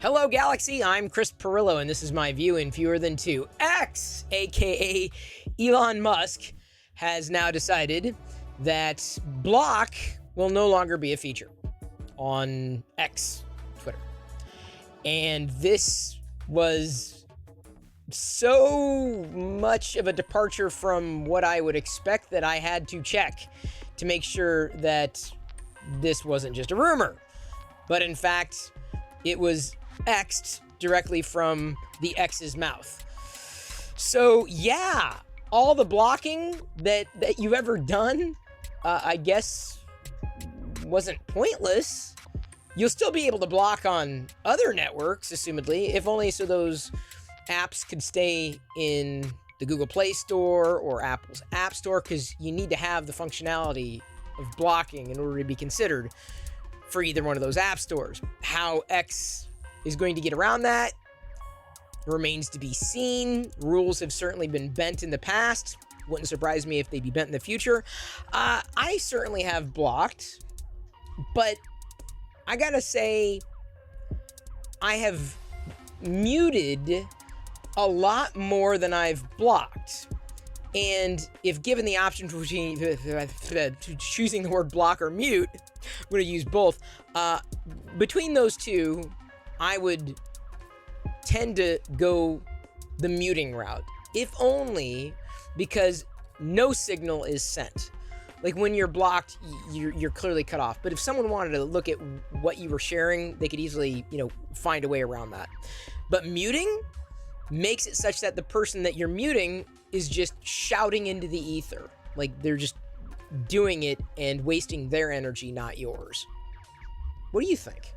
Hello, Galaxy. I'm Chris Perillo, and this is my view in fewer than two. X, aka Elon Musk, has now decided that block will no longer be a feature on X, Twitter. And this was so much of a departure from what I would expect that I had to check to make sure that this wasn't just a rumor, but in fact, it was X'd directly from the X's mouth. So yeah, all the blocking that you've ever done, I guess, wasn't pointless. You'll still be able to block on other networks, assumedly, if only so those apps could stay in the Google Play Store or Apple's App Store, because you need to have the functionality of blocking in order to be considered for either one of those app stores. How X is going to get around that remains to be seen. Rules have certainly been bent in the past. Wouldn't surprise me if they'd be bent in the future. I certainly have blocked, but I gotta say, I have muted a lot more than I've blocked. And if given the option between choosing the word block or mute, I'm going to use both. Between those two, I would tend to go the muting route, if only because no signal is sent. Like when you're blocked, you're clearly cut off. But if someone wanted to look at what you were sharing, they could easily, find a way around that. But muting makes it such that the person that you're muting is just shouting into the ether. Like they're just doing it and wasting their energy, not yours. What do you think?